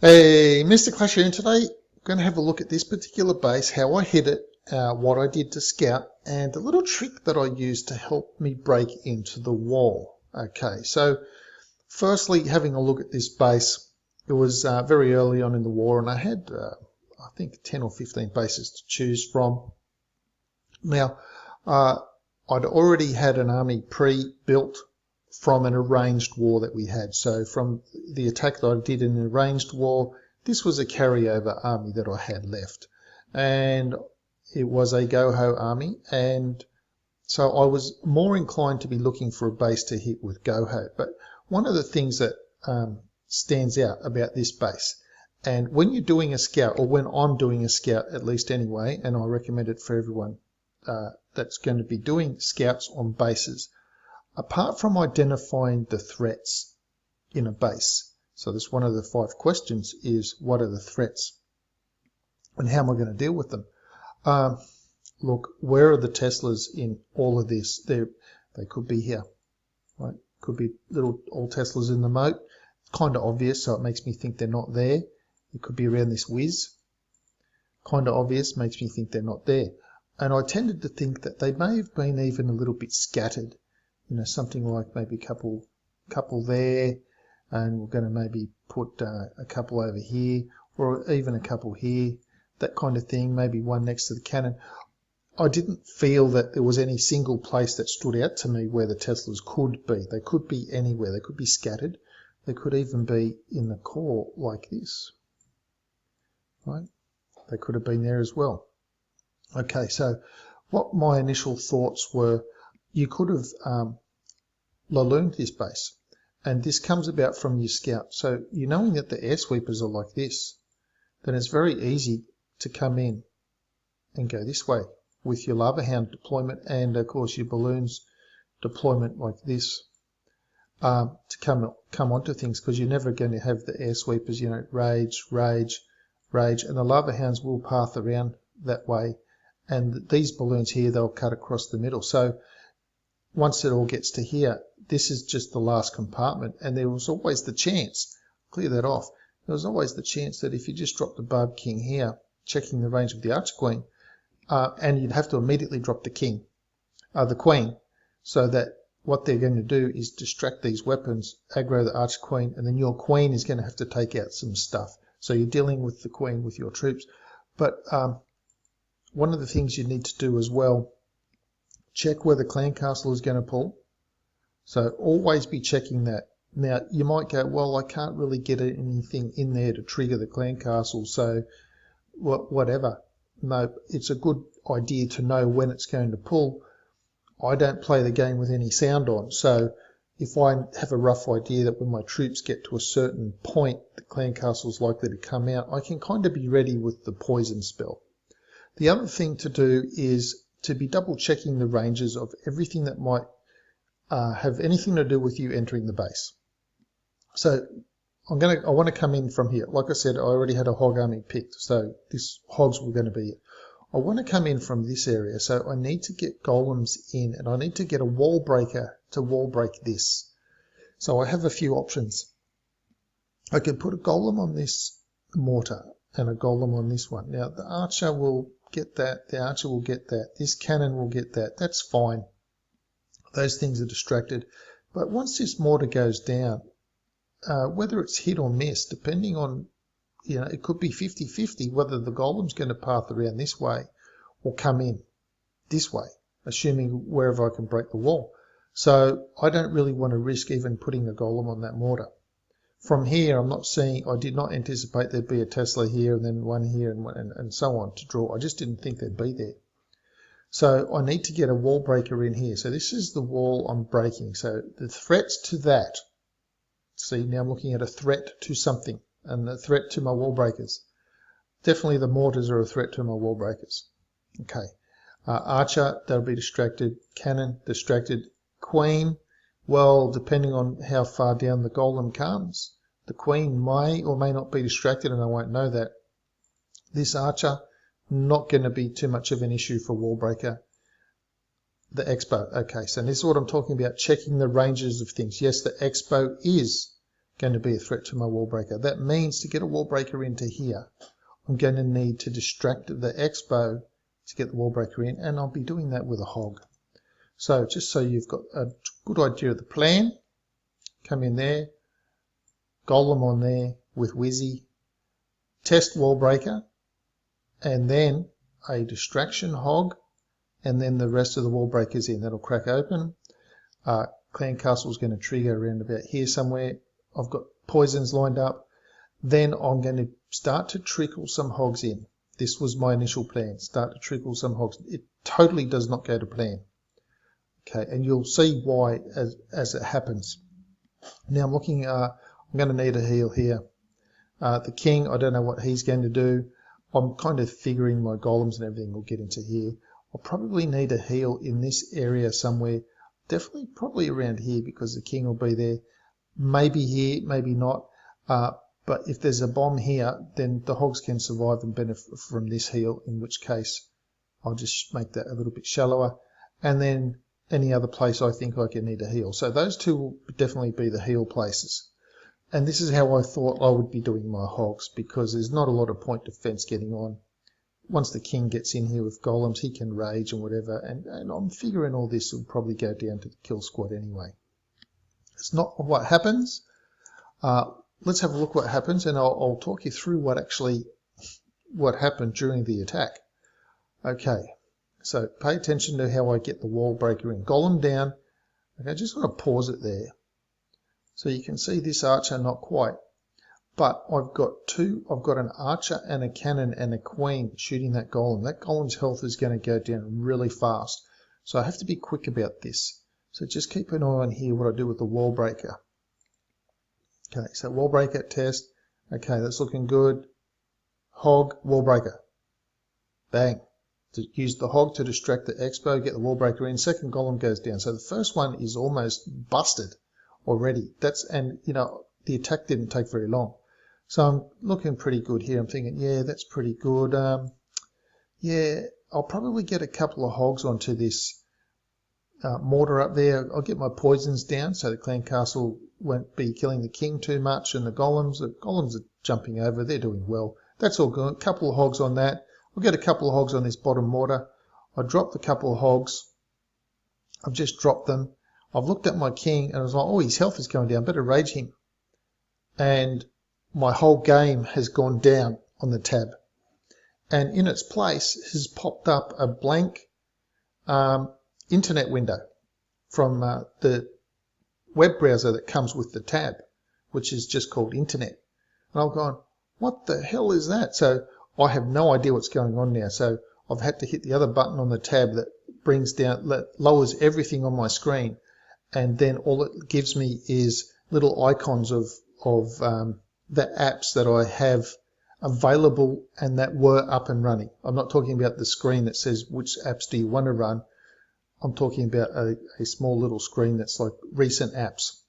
Hey, Mr. Clash here, and today I'm going to have a look at this particular base, how I hit it, what I did to scout, and a little trick that I used to help me break into the wall. Okay, so firstly, having a look at this base, it was very early on in the war, and I had, I think, 10 or 15 bases to choose from. Now, I'd already had an army pre-built from an arranged war that we had. So from the attack that I did in an arranged war, this was a carryover army that I had left. And it was a go-ho army, and so I was more inclined to be looking for a base to hit with go-ho. But one of the things that stands out about this base, and when you're doing a scout, or when I'm doing a scout at least anyway, and I recommend it for everyone that's going to be doing scouts on bases, apart from identifying the threats in a base, so that's one of the 5 questions, is what are the threats and how am I going to deal with them? Look, where are the Teslas in all of this? They could be here, right? Could be little old Teslas in the moat. It's kind of obvious, so it makes me think they're not there. It could be around this whiz. Kind of obvious, makes me think they're not there. And I tended to think that they may have been even a little bit scattered. You know, something like maybe a couple there, and we're going to maybe put a couple over here, or even a couple here, that kind of thing, maybe one next to the cannon. I didn't feel that there was any single place that stood out to me where the Teslas could be. They could be anywhere. They could be scattered. They could even be in the core like this, right? They could have been there as well. Okay, so what my initial thoughts were, you could have lallooned this base, and this comes about from your scout. So you knowing that the air sweepers are like this, then it's very easy to come in and go this way with your lava hound deployment, and of course your balloons deployment like this, to come onto things, because you're never going to have the air sweepers, you know, rage, and the lava hounds will path around that way, and these balloons here, they'll cut across the middle. So once it all gets to here, this is just the last compartment, and there was always the chance, clear that off, there was always the chance that if you just dropped the Barb King here, checking the range of the Archer Queen, and you'd have to immediately drop the Queen, so that what they're going to do is distract these weapons, aggro the Archer Queen, and then your Queen is going to have to take out some stuff. So you're dealing with the Queen with your troops. But one of the things you need to do as well, check where the clan castle is going to pull. So always be checking that. Now, you might go, well, I can't really get anything in there to trigger the clan castle, so whatever. No, it's a good idea to know when it's going to pull. I don't play the game with any sound on, so if I have a rough idea that when my troops get to a certain point, the clan castle is likely to come out, I can kind of be ready with the poison spell. The other thing to do is to be double checking the ranges of everything that might have anything to do with you entering the base. So I want to come in from here. Like I said, I already had a hog army picked, so this hogs were going to be it. I want to come in from this area, so I need to get golems in, and I need to get a wall breaker to wall break this. So I have a few options. I can put a golem on this mortar and a golem on this one. Now the archer will get that, the archer will get that, this cannon will get that. That's fine. Those things are distracted. But once this mortar goes down, whether it's hit or miss, depending on, you know, it could be 50-50 whether the golem's going to path around this way or come in this way, assuming wherever I can break the wall. So I don't really want to risk even putting a golem on that mortar. From here, I did not anticipate there'd be a Tesla here and then one here and so on to draw. I just didn't think they'd be there. So I need to get a wall breaker in here. So this is the wall I'm breaking. So the threats to that, see, now I'm looking at a threat to something and a threat to my wall breakers. Definitely the mortars are a threat to my wall breakers. Okay. Archer, they'll be distracted. Cannon, distracted. Queen, well, depending on how far down the golem comes, the Queen may or may not be distracted, and I won't know that. This archer, not going to be too much of an issue for wall breaker. The expo, okay, so this is what I'm talking about, checking the ranges of things. Yes, the expo is going to be a threat to my wall breaker. That means to get a wall breaker into here, I'm going to need to distract the expo to get the wall breaker in, and I'll be doing that with a hog. So just so you've got a good idea of the plan, come in there, golem on there with Wizzy, test wall breaker, and then a distraction hog, and then the rest of the wall breakers in. That'll crack open. Clan Castle is going to trigger around about here somewhere. I've got poisons lined up. Then I'm going to start to trickle some hogs in. This was my initial plan, start to trickle some hogs. It totally does not go to plan. Okay, and you'll see why as it happens. Now I'm looking, I'm going to need a heal here. The king, I don't know what he's going to do. I'm kind of figuring my golems and everything will get into here. I'll probably need a heal in this area somewhere. Definitely probably around here because the king will be there. Maybe here, maybe not. But if there's a bomb here, then the hogs can survive and benefit from this heal, in which case I'll just make that a little bit shallower. And then any other place I think I can need a heal. So those two will definitely be the heal places. And this is how I thought I would be doing my hogs, because there's not a lot of point defense getting on. Once the king gets in here with golems, he can rage and whatever, and I'm figuring all this will probably go down to the kill squad anyway. It's not what happens. Let's have a look what happens, and I'll talk you through what happened during the attack. Okay, so pay attention to how I get the wall breaker in. Golem down. Okay, just want to pause it there. So you can see this archer not quite. But I've got an archer and a cannon and a queen shooting that golem. That golem's health is going to go down really fast. So I have to be quick about this. So just keep an eye on here what I do with the wall breaker. Okay, so wall breaker test. Okay, that's looking good. Hog, wall breaker. Bang. Use the hog to distract the expo, get the wall breaker in. Second golem goes down. So the first one is almost busted already. And you know, the attack didn't take very long. So I'm looking pretty good here. I'm thinking, yeah, that's pretty good. Yeah, I'll probably get a couple of hogs onto this mortar up there. I'll get my poisons down so the clan castle won't be killing the king too much, and the golems are jumping over. They're doing well. That's all good. A couple of hogs on that. I'll get a couple of hogs on this bottom mortar. I dropped a couple of hogs. I've just dropped them. I've looked at my king and I was like, oh, his health is going down. Better rage him. And my whole game has gone down on the tab, and in its place has popped up a blank internet window from the web browser that comes with the tab, which is just called internet. And I've gone, what the hell is that? So I have no idea what's going on now. So I've had to hit the other button on the tab that brings down, that lowers everything on my screen, and then all it gives me is little icons of the apps that I have available and that were up and running. I'm not talking about the screen that says which apps do you want to run. I'm talking about a small little screen that's like recent apps.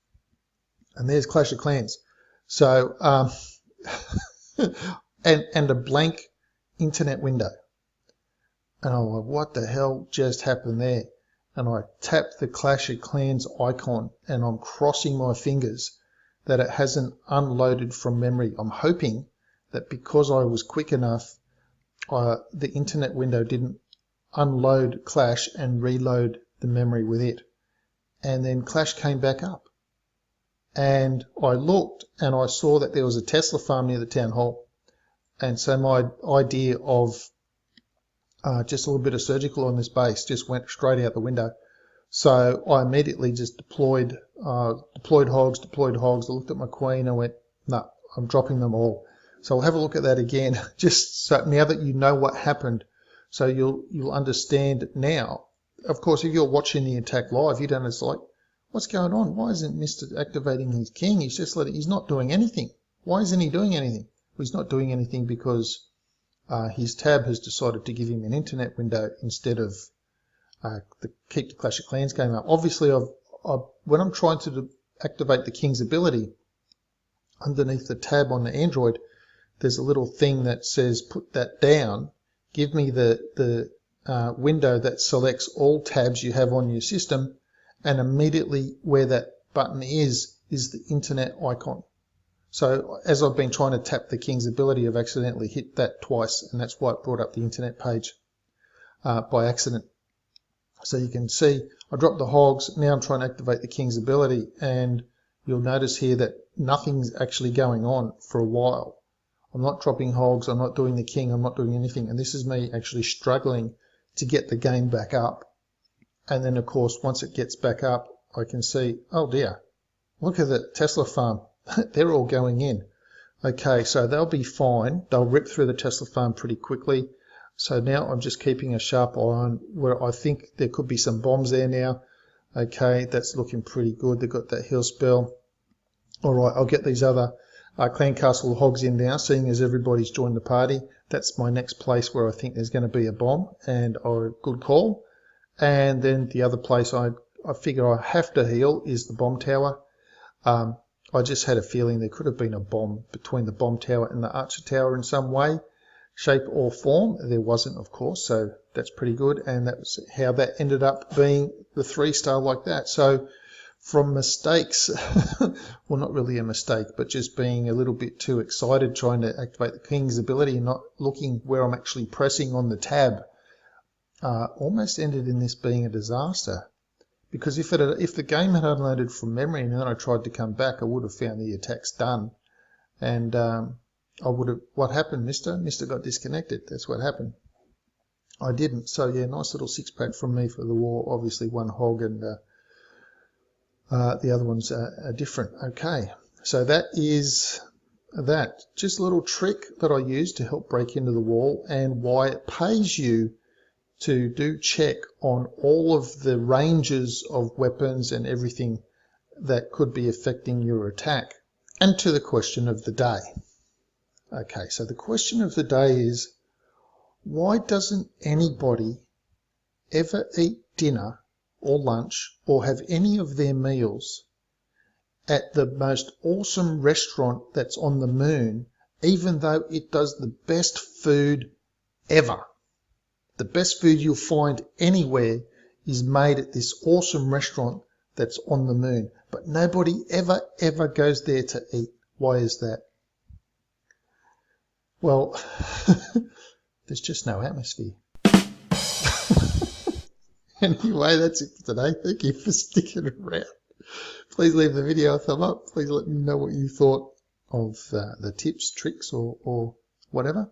And there's Clash of Clans. So, and a blank internet window. And I'm like, what the hell just happened there? And I tap the Clash of Clans icon and I'm crossing my fingers that it hasn't unloaded from memory. I'm hoping that because I was quick enough, the internet window didn't unload Clash and reload the memory with it. And then Clash came back up. And I looked and I saw that there was a Tesla farm near the town hall. And so my idea of just a little bit of surgical on this base just went straight out the window. So I immediately just deployed hogs. I looked at my queen. I went, no, I'm dropping them all. So I'll have a look at that again, just so now that you know what happened, so you'll understand now. Of course, if you're watching the attack live, you don't. It's like, what's going on? Why isn't Mr. activating his king? He's not doing anything. Why isn't he doing anything? Well, he's not doing anything because his tab has decided to give him an internet window instead of keep the Clash of Clans game up. Obviously, when I'm trying to activate the king's ability, underneath the tab on the Android, there's a little thing that says put that down, give me the window that selects all tabs you have on your system, and immediately where that button is the internet icon. So as I've been trying to tap the King's Ability, I've accidentally hit that twice, and that's why it brought up the internet page by accident. So you can see I dropped the hogs, now I'm trying to activate the King's Ability, and you'll notice here that nothing's actually going on for a while. I'm not dropping hogs, I'm not doing the king, I'm not doing anything, and this is me actually struggling to get the game back up. And then of course once it gets back up, I can see, oh dear, look at the Tesla farm. They're all going in. Okay, so they'll be fine. They'll rip through the Tesla farm pretty quickly. So now I'm just keeping a sharp eye on where I think there could be some bombs there now. Okay, that's looking pretty good. They've got that hill spell. All right, I'll get these other clan castle hogs in now, seeing as everybody's joined the party. That's my next place where I think there's going to be a bomb, and a good call. And then the other place I figure I have to heal is the bomb tower. I just had a feeling there could have been a bomb between the bomb tower and the archer tower in some way, shape or form. There wasn't, of course, so that's pretty good, and that's how that ended up being the 3-star like that. So from mistakes, well, not really a mistake, but just being a little bit too excited trying to activate the King's Ability and not looking where I'm actually pressing on the tab, almost ended in this being a disaster. Because if the game had unloaded from memory and then I tried to come back, I would have found the attacks done. And I would have, what happened, mister? Mister got disconnected. That's what happened. I didn't. So yeah, nice little 6-pack from me for the war. Obviously one hog, and the other ones are different. Okay, so that is that. Just a little trick that I use to help break into the wall, and why it pays you to do check on all of the ranges of weapons and everything that could be affecting your attack. And to the question of the day. Okay, so the question of the day is, why doesn't anybody ever eat dinner or lunch or have any of their meals at the most awesome restaurant that's on the moon, even though it does the best food ever? The best food you'll find anywhere is made at this awesome restaurant that's on the moon. But nobody ever goes there to eat. Why is that? Well, there's just no atmosphere. Anyway, that's it for today. Thank you for sticking around. Please leave the video a thumb up. Please let me know what you thought of the tips, tricks, or whatever.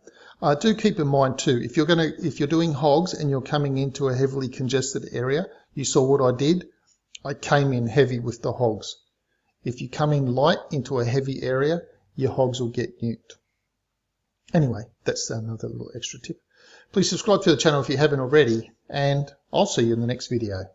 Do keep in mind too, if you're doing hogs and you're coming into a heavily congested area, you saw what I did. I came in heavy with the hogs. If you come in light into a heavy area, your hogs will get nuked. Anyway, that's another little extra tip. Please subscribe to the channel if you haven't already, and I'll see you in the next video.